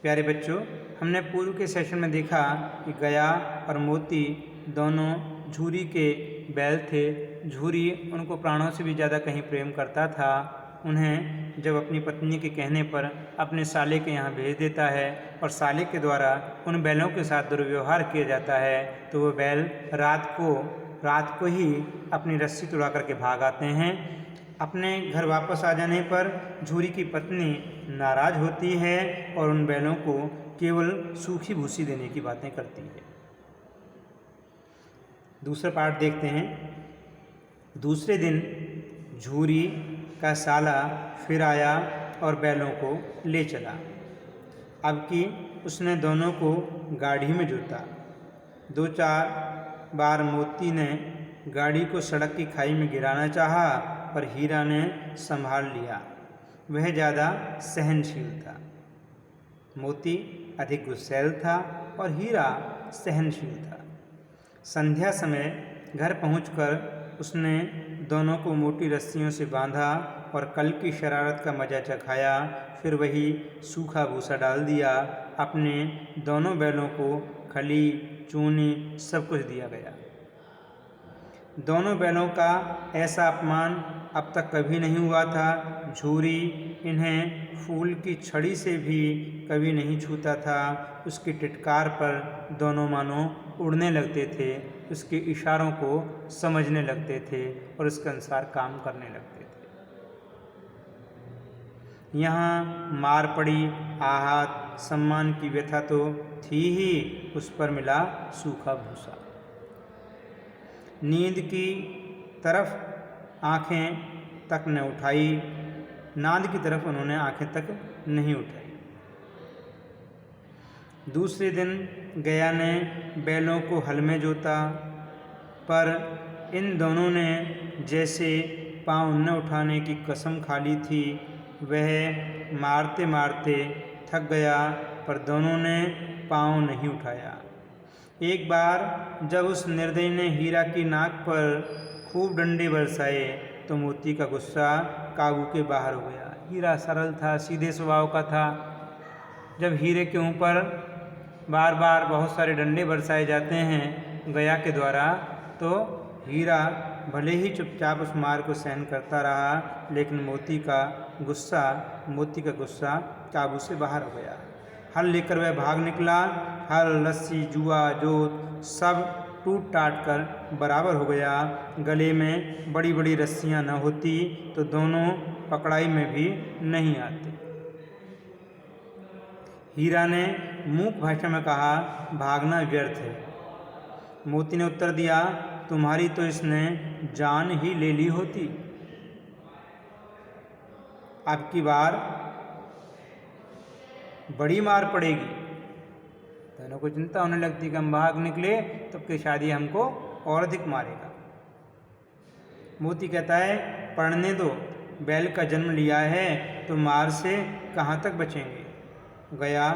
प्यारे बच्चों, हमने पूर्व के सेशन में देखा कि गया और मोती दोनों झूरी के बैल थे। झूरी उनको प्राणों से भी ज़्यादा कहीं प्रेम करता था। उन्हें जब अपनी पत्नी के कहने पर अपने साले के यहाँ भेज देता है और साले के द्वारा उन बैलों के साथ दुर्व्यवहार किया जाता है तो वो बैल रात को ही अपनी रस्सी तुड़ा करके भाग आते हैं। अपने घर वापस आ जाने पर झूरी की पत्नी नाराज होती है और उन बैलों को केवल सूखी भूसी देने की बातें करती है। दूसरा पार्ट देखते हैं। दूसरे दिन झूरी का साला फिर आया और बैलों को ले चला। अब कि उसने दोनों को गाड़ी में जोता। 2-4 बार मोती ने गाड़ी को सड़क की खाई में गिराना चाहा, पर हीरा ने संभाल लिया। वह ज़्यादा सहनशील था। मोती अधिक गुस्सैल था और हीरा सहनशील था। संध्या समय घर पहुंचकर उसने दोनों को मोटी रस्सियों से बांधा और कल की शरारत का मज़ा चखाया। फिर वही सूखा भूसा डाल दिया। अपने दोनों बैलों को खली चूनी सब कुछ दिया गया। दोनों बैलों का ऐसा अपमान अब तक कभी नहीं हुआ था। झूरी इन्हें फूल की छड़ी से भी कभी नहीं छूता था। उसकी टिटकार पर दोनों मानो उड़ने लगते थे, उसके इशारों को समझने लगते थे और उसके अनुसार काम करने लगते थे। यहाँ मार पड़ी, आहत, सम्मान की व्यथा तो थी ही, उस पर मिला सूखा भूसा। नींद की तरफ आँखें तक न उठाई। नाद की तरफ उन्होंने आँखें तक नहीं उठाई। दूसरे दिन गया ने बैलों को हल में जोता, पर इन दोनों ने जैसे पाँव न उठाने की कसम खा ली थी। वह मारते मारते थक गया, पर दोनों ने पाँव नहीं उठाया। एक बार जब उस निर्दयी ने हीरा की नाक पर खूब डंडे बरसाए तो मोती का गुस्सा काबू के बाहर हो गया। हीरा सरल था, सीधे स्वभाव का था। जब हीरे के ऊपर बार बार बहुत सारे डंडे बरसाए जाते हैं गया के द्वारा, तो हीरा भले ही चुपचाप उस मार को सहन करता रहा, लेकिन मोती का गुस्सा काबू से बाहर हो गया। हल लेकर वह भाग निकला। हल, लस्सी, जुआ, जोत सब टूट टाट कर बराबर हो गया। गले में बड़ी बड़ी रस्सियां न होती तो दोनों पकड़ाई में भी नहीं आते। हीरा ने मूक भाषा में कहा, भागना व्यर्थ है। मोती ने उत्तर दिया, तुम्हारी तो इसने जान ही ले ली होती। अब की बार बड़ी मार पड़ेगी। दोनों को चिंता होने लगती कि हम भाग निकले तो कि शादी हमको और अधिक मारेगा। मोती कहता है, पढ़ने दो, बैल का जन्म लिया है तो मार से कहाँ तक बचेंगे। गया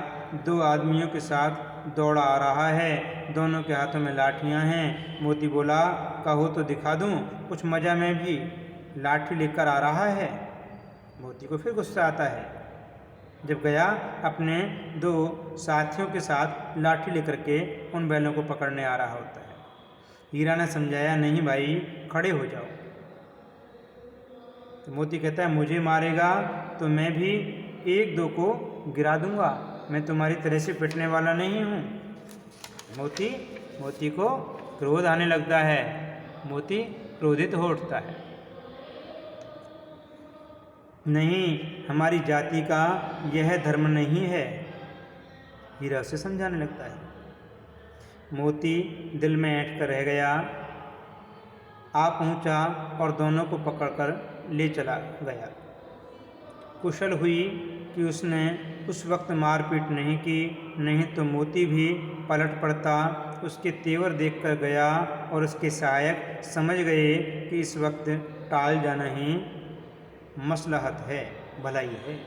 2 आदमियों के साथ दौड़ा आ रहा है। दोनों के हाथों में लाठियाँ हैं। मोती बोला, कहो तो दिखा दूँ कुछ मज़ा में भी, लाठी लेकर आ रहा है। मोती को फिर गुस्सा आता है जब गया अपने 2 साथियों के साथ लाठी लेकर के उन बैलों को पकड़ने आ रहा होता है। हीरा ने समझाया, नहीं भाई, खड़े हो जाओ। तो मोती कहता है, मुझे मारेगा तो मैं भी 1-2 को गिरा दूंगा, मैं तुम्हारी तरह से पिटने वाला नहीं हूँ। मोती को क्रोध आने लगता है। मोती क्रोधित हो उठता है। नहीं, हमारी जाति का यह धर्म नहीं है। हीरा उसे समझाने लगता है। मोती दिल में ऐंठ कर रह गया। आ पहुँचा और दोनों को पकड़कर ले चला गया। कुशल हुई कि उसने उस वक्त मारपीट नहीं की, नहीं तो मोती भी पलट पड़ता। उसके तेवर देखकर गया और उसके सहायक समझ गए कि इस वक्त टाल जाना ही मसलहत है, भलाई है,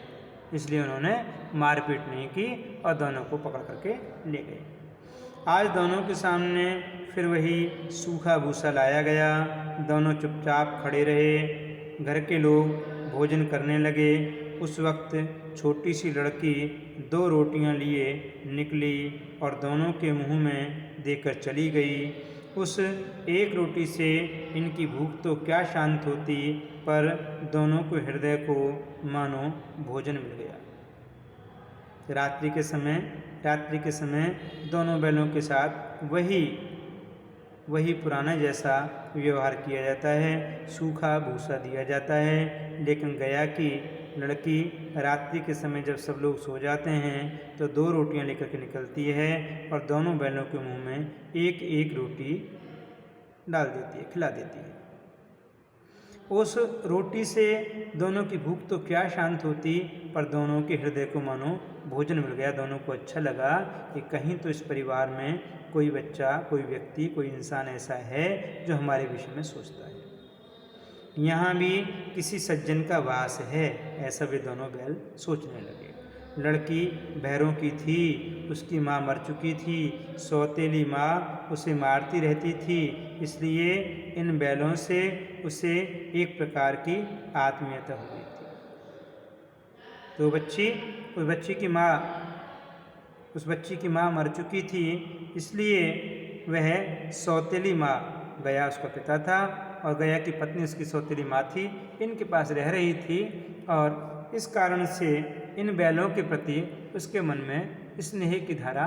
इसलिए उन्होंने मारपीट नहीं की और दोनों को पकड़ करके ले गए। आज दोनों के सामने फिर वही सूखा भूसा लाया गया। दोनों चुपचाप खड़े रहे। घर के लोग भोजन करने लगे। उस वक्त छोटी सी लड़की 2 रोटियां लिए निकली और दोनों के मुंह में देकर चली गई। उस एक रोटी से इनकी भूख तो क्या शांत होती, पर दोनों को हृदय को मानो भोजन मिल गया। रात्रि के समय दोनों बैलों के साथ वही पुराना जैसा व्यवहार किया जाता है, सूखा भूसा दिया जाता है। लेकिन गया की लड़की रात्रि के समय जब सब लोग सो जाते हैं तो 2 रोटियां लेकर के निकलती है और दोनों बैलों के मुंह में एक एक रोटी डाल देती है, खिला देती है। उस रोटी से दोनों की भूख तो क्या शांत होती, पर दोनों के हृदय को मानो भोजन मिल गया। दोनों को अच्छा लगा कि कहीं तो इस परिवार में कोई बच्चा, कोई व्यक्ति, कोई इंसान ऐसा है जो हमारे विषय में सोचता है। यहाँ भी किसी सज्जन का वास है, ऐसा वे दोनों बैल सोचने लगे। लड़की भैरों की थी, उसकी माँ मर चुकी थी, सौतेली माँ उसे मारती रहती थी, इसलिए इन बैलों से उसे एक प्रकार की आत्मीयता हो गई थी। तो उस बच्ची की माँ मर चुकी थी, इसलिए वह सौतेली माँ, गया उसका पिता था और गया की पत्नी उसकी सौतेली माँ थी, इनके पास रह रही थी और इस कारण से इन बैलों के प्रति उसके मन में स्नेह की धारा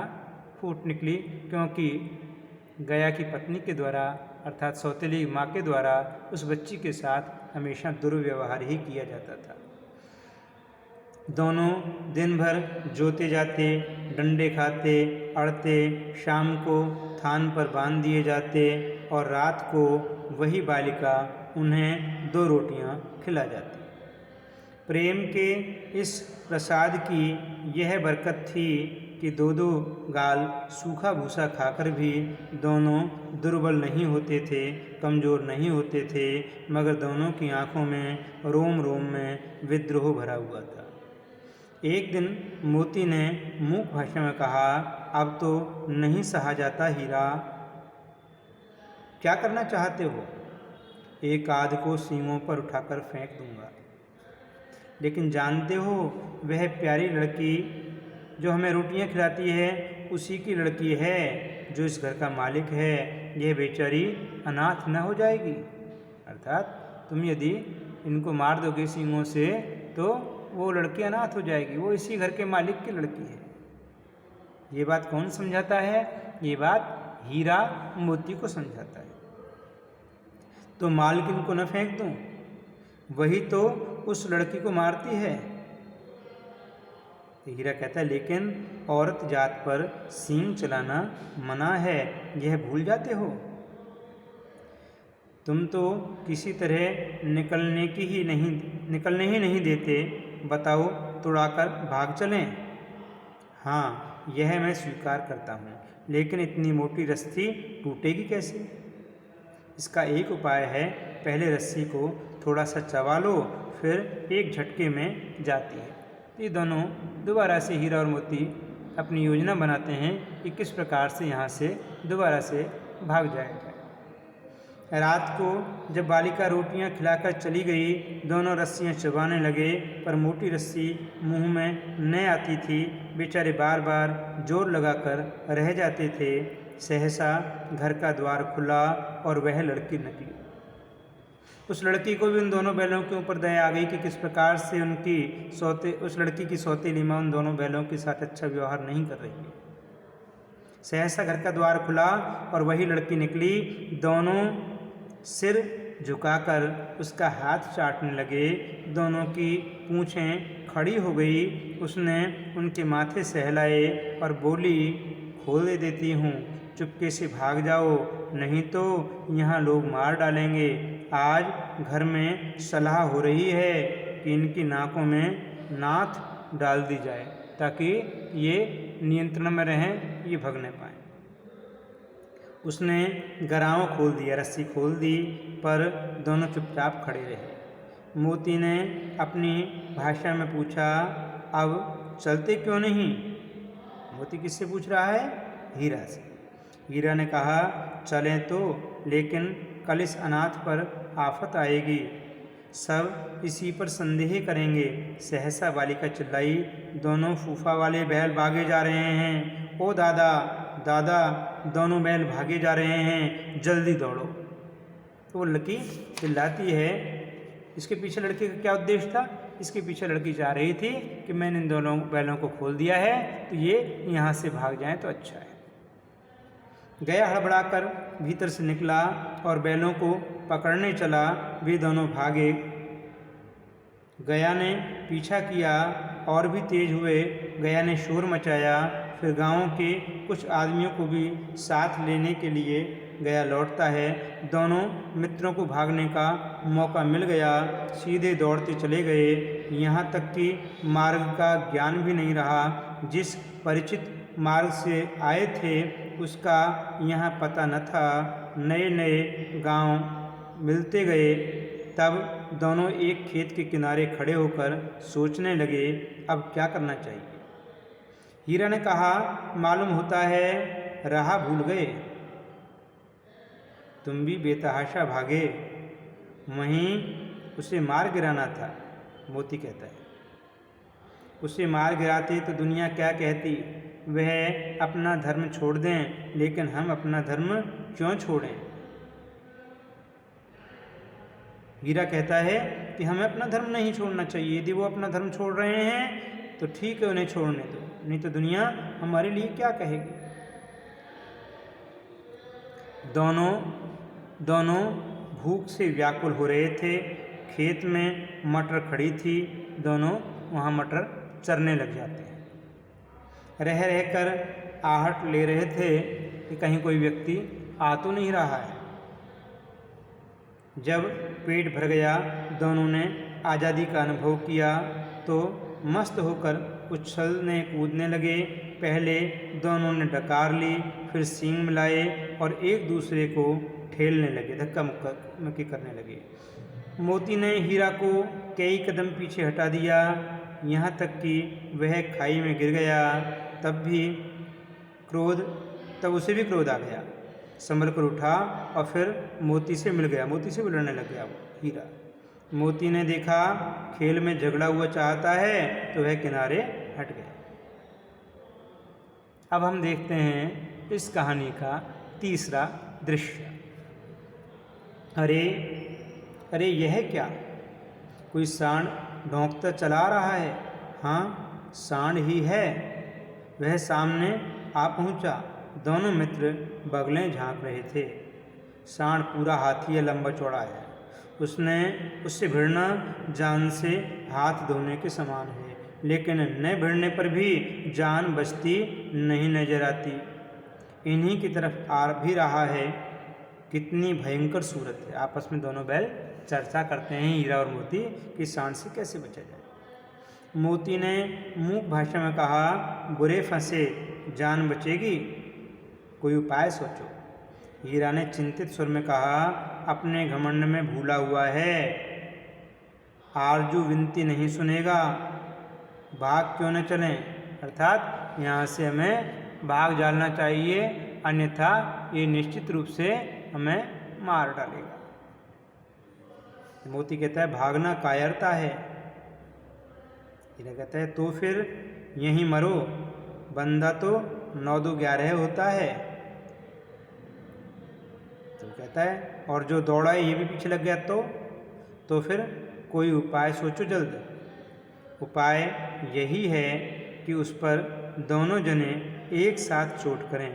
फूट निकली, क्योंकि गया की पत्नी के द्वारा अर्थात सौतेली माँ के द्वारा उस बच्ची के साथ हमेशा दुर्व्यवहार ही किया जाता था। दोनों दिन भर जोते जाते, डंडे खाते, अड़ते, शाम को थान पर बांध दिए जाते और रात को वही बालिका उन्हें 2 रोटियां खिला जाती। प्रेम के इस प्रसाद की यह बरकत थी कि 2-2 गाल सूखा भूसा खाकर भी दोनों दुर्बल नहीं होते थे, कमज़ोर नहीं होते थे, मगर दोनों की आँखों में रोम रोम में विद्रोह भरा हुआ था। एक दिन मोती ने मूक भाषा में कहा, अब तो नहीं सहा जाता हीरा, क्या करना चाहते हो? एक आध को सींगों पर उठाकर फेंक दूंगा। लेकिन जानते हो, वह प्यारी लड़की जो हमें रोटियां खिलाती है उसी की लड़की है जो इस घर का मालिक है। यह बेचारी अनाथ न हो जाएगी। अर्थात तुम यदि इनको मार दोगे सींगों से तो वो लड़की अनाथ हो जाएगी, वो इसी घर के मालिक की लड़की है। ये बात कौन समझाता है? ये बात हीरा मोती को समझाता है। तो मालकिन को न फेंक दूं, वही तो उस लड़की को मारती है। तो हीरा कहता है, लेकिन औरत जात पर सींग चलाना मना है, यह भूल जाते हो? तुम तो किसी तरह निकलने ही नहीं देते। बताओ, तुड़ाकर भाग चलें? हाँ, यह मैं स्वीकार करता हूँ, लेकिन इतनी मोटी रस्सी टूटेगी कैसे? इसका एक उपाय है, पहले रस्सी को थोड़ा सा चबा लो, फिर एक झटके में जाती है। ये दोनों दोबारा से हीरा और मोती अपनी योजना बनाते हैं कि किस प्रकार से यहाँ से दोबारा से भाग जाया जाए। रात को जब बालिका रोटियां खिलाकर चली गई, दोनों रस्सियां चबाने लगे, पर मोटी रस्सी मुंह में न आती थी। बेचारे बार बार जोर लगाकर रह जाते थे। सहसा घर का द्वार खुला और वह लड़की निकली। उस लड़की को भी उन दोनों बैलों के ऊपर दया आ गई कि किस प्रकार से उस लड़की की सौतेली माँ उन दोनों बैलों के साथ अच्छा व्यवहार नहीं कर रही है। सहसा घर का द्वार खुला और वही लड़की निकली। दोनों सिर झुकाकर उसका हाथ चाटने लगे। दोनों की पूँछें खड़ी हो गई। उसने उनके माथे सहलाए और बोली, खोल देती हूँ, चुपके से भाग जाओ, नहीं तो यहाँ लोग मार डालेंगे। आज घर में सलाह हो रही है कि इनकी नाकों में नाथ डाल दी जाए ताकि ये नियंत्रण में रहें, ये भग न पाएँ। उसने गराव खोल दिया, रस्सी खोल दी, पर दोनों चुपचाप खड़े रहे। मोती ने अपनी भाषा में पूछा, अब चलते क्यों नहीं? मोती किससे पूछ रहा है? हीरा से। हीरा ने कहा, चलें तो, लेकिन कल इस अनाथ पर आफत आएगी। सब इसी पर संदेह करेंगे। सहसा बालिका चिल्लाई, दोनों फूफा वाले बैल भागे जा रहे हैं। ओ दादा दादा, दोनों बैल भागे जा रहे हैं, जल्दी दौड़ो। तो वो लड़की चिल्लाती है। इसके पीछे लड़के का क्या उद्देश्य था? इसके पीछे लड़की चाह रही थी कि मैंने इन दोनों बैलों को खोल दिया है तो ये यहाँ से भाग जाएं तो अच्छा है। गया हड़बड़ाकर भीतर से निकला और बैलों को पकड़ने चला। वे दोनों भागे। गया ने पीछा किया और भी तेज हुए। गया ने शोर मचाया। फिर गांव के कुछ आदमियों को भी साथ लेने के लिए गया लौटता है। दोनों मित्रों को भागने का मौका मिल गया। सीधे दौड़ते चले गए। यहाँ तक कि मार्ग का ज्ञान भी नहीं रहा। जिस परिचित मार्ग से आए थे उसका यहाँ पता न था। नए नए गांव मिलते गए। तब दोनों एक खेत के किनारे खड़े होकर सोचने लगे अब क्या करना चाहिए। हीरा ने कहा, मालूम होता है राह भूल गए। तुम भी बेतहाशा भागे, वहीं उसे मार गिराना था। मोती कहता है, उसे मार गिराते तो दुनिया क्या कहती। वह अपना धर्म छोड़ दें, लेकिन हम अपना धर्म क्यों छोड़ें। हीरा कहता है कि हमें अपना धर्म नहीं छोड़ना चाहिए। यदि वो अपना धर्म छोड़ रहे हैं तो ठीक है, उन्हें छोड़ने दो, नहीं तो दुनिया हमारे लिए क्या कहेगी। दोनों भूख से व्याकुल हो रहे थे। खेत में मटर खड़ी थी। दोनों वहाँ मटर चरने लग जाते हैं। रह रहकर आहट ले रहे थे कि कहीं कोई व्यक्ति आ तो नहीं रहा है। जब पेट भर गया, दोनों ने आज़ादी का अनुभव किया तो मस्त होकर उछलने कूदने लगे। पहले दोनों ने डकार ली, फिर सींग मिलाए और एक दूसरे को ठेलने लगे, धक्का मुक्की करने लगे। मोती ने हीरा को कई कदम पीछे हटा दिया, यहाँ तक कि वह खाई में गिर गया। तब उसे भी क्रोध आ गया। संभल कर उठा और फिर मोती से मिल गया। मोती से भी लड़ने लग गया वो हीरा। मोती ने देखा खेल में झगड़ा हुआ चाहता है तो वह किनारे हट गया। अब हम देखते हैं इस कहानी का तीसरा दृश्य। अरे यह क्या, कोई सांड ढोंकता चला रहा है। हाँ, सांड ही है। वह सामने आ पहुंचा। दोनों मित्र बगलें झांक रहे थे। सांड पूरा हाथी या लंबा चौड़ा है। उससे भिड़ना जान से हाथ धोने के समान है, लेकिन न भिड़ने पर भी जान बचती नहीं नजर आती। इन्हीं की तरफ आ भी रहा है। कितनी भयंकर सूरत है। आपस में दोनों बैल चर्चा करते हैं, हीरा और मोती, कि सांड से कैसे बचा जाए। मोती ने मूक भाषा में कहा, बुरे फंसे जान बचेगी, कोई उपाय सोचो। हीरा ने चिंतित स्वर में कहा, अपने घमंड में भूला हुआ है। आरजू विनती नहीं सुनेगा, भाग क्यों न चलें। अर्थात यहाँ से हमें भाग जाना चाहिए, अन्यथा ये निश्चित रूप से हमें मार डालेगा। मोती कहता है, भागना कायरता है। हीरा कहता है, तो फिर यहीं मरो, बंदा तो 9-2-11 होता है। तो कहता है, और जो दौड़ा है ये भी पीछे लग गया तो फिर कोई उपाय सोचो जल्द। उपाय यही है कि उस पर दोनों जने एक साथ चोट करें।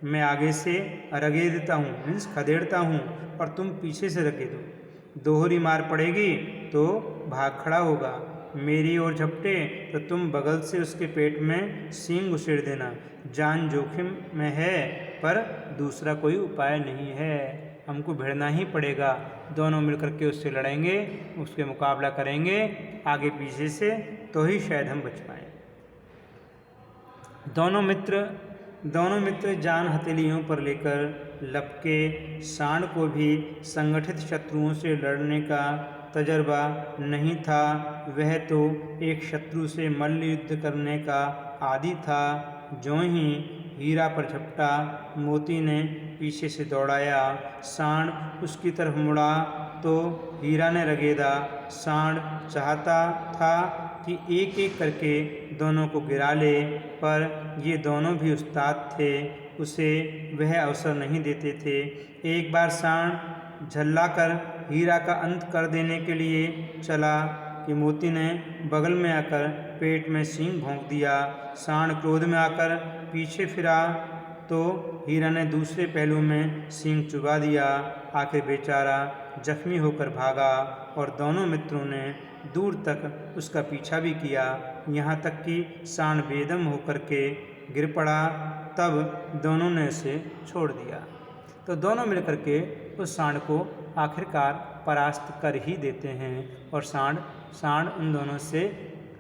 मैं आगे से रगेदता हूँ, मीन्स खदेड़ता हूँ, और तुम पीछे से रगेदो। दोहरी मार पड़ेगी तो भाग खड़ा होगा। मेरी ओर झपटे तो तुम बगल से उसके पेट में सींग उसेड़ देना। जान जोखिम में है, पर दूसरा कोई उपाय नहीं है। हमको भिड़ना ही पड़ेगा। दोनों मिलकर के उससे लड़ेंगे, उसके मुकाबला करेंगे आगे पीछे से, तो ही शायद हम बच पाएँ। दोनों मित्र जान हथेलियों पर लेकर लपके। सांड को भी संगठित शत्रुओं से लड़ने का तजर्बा नहीं था। वह तो एक शत्रु से मल्ल युद्ध करने का आदी था। ज्यों ही हीरा पर झपटा, मोती ने पीछे से दौड़ाया। सांड उसकी तरफ मुड़ा तो हीरा ने रगेदा। सांड चाहता था कि एक एक करके दोनों को गिरा ले, पर ये दोनों भी उस्ताद थे, उसे वह अवसर नहीं देते थे। एक बार सांड झल्लाकर हीरा का अंत कर देने के लिए चला कि मोती ने बगल में आकर पेट में सींग भोंक दिया। सांड क्रोध में आकर पीछे फिरा तो हीरा ने दूसरे पहलू में सींग चुभा दिया। आखिर बेचारा जख्मी होकर भागा और दोनों मित्रों ने दूर तक उसका पीछा भी किया, यहाँ तक कि सांड बेदम होकर के गिर पड़ा। तब दोनों ने उसे छोड़ दिया। तो दोनों मिलकर के उस सांड को आखिरकार परास्त कर ही देते हैं और सांड उन दोनों से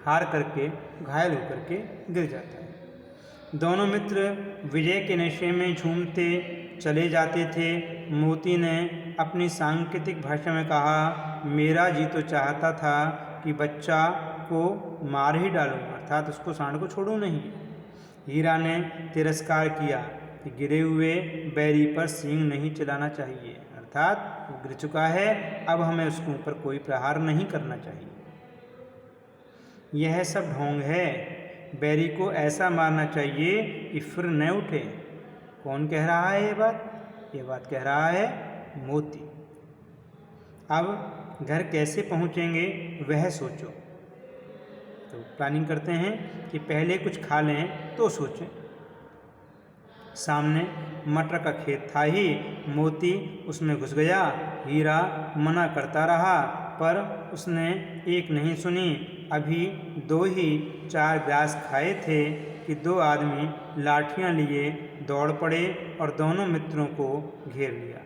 हार करके घायल होकर के गिर जाता है। दोनों मित्र विजय के नशे में झूमते चले जाते थे। मोती ने अपनी सांकेतिक भाषा में कहा, मेरा जी तो चाहता था कि बच्चा को मार ही डालूं, अर्थात उसको सांड को छोड़ूं नहीं। हीरा ने तिरस्कार किया कि गिरे हुए बैरी पर सींग नहीं चलाना चाहिए, अर्थात वो गिर चुका है, अब हमें उसके ऊपर कोई प्रहार नहीं करना चाहिए। यह सब ढोंग है, बैरी को ऐसा मारना चाहिए कि फिर न उठे। कौन कह रहा है ये बात? ये बात कह रहा है मोती। अब घर कैसे पहुँचेंगे वह सोचो। तो प्लानिंग करते हैं कि पहले कुछ खा लें तो सोचें। सामने मटर का खेत था ही, मोती उसमें घुस गया। हीरा मना करता रहा पर उसने एक नहीं सुनी। अभी 2 ही 4 ग्रास खाए थे कि 2 आदमी लाठियां लिए दौड़ पड़े और दोनों मित्रों को घेर लिया।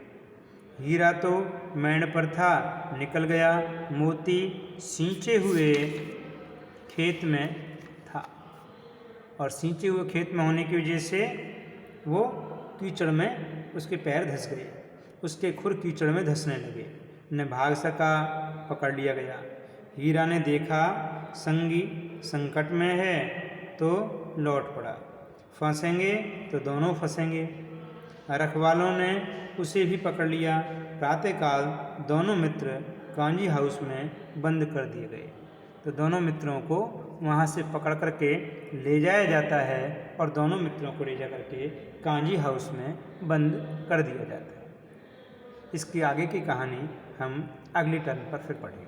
हीरा तो मैंड पर था, निकल गया। मोती सींचे हुए खेत में था और सींचे हुए खेत में होने की वजह से वो कीचड़ में उसके पैर धंस गए, उसके खुर कीचड़ में धंसने लगे। न भाग सका, पकड़ लिया गया। हीरा ने देखा संगी संकट में है तो लौट पड़ा, फंसेंगे तो दोनों फंसेंगे। रखवालों ने उसे भी पकड़ लिया। प्रातःकाल दोनों मित्र कांजी हाउस में बंद कर दिए गए। तो दोनों मित्रों को वहाँ से पकड़ करके ले जाया जाता है और दोनों मित्रों को ले जा करके कांजी हाउस में बंद कर दिया जाता है। इसकी आगे की कहानी हम अगली टर्न पर फिर पढ़ेंगे।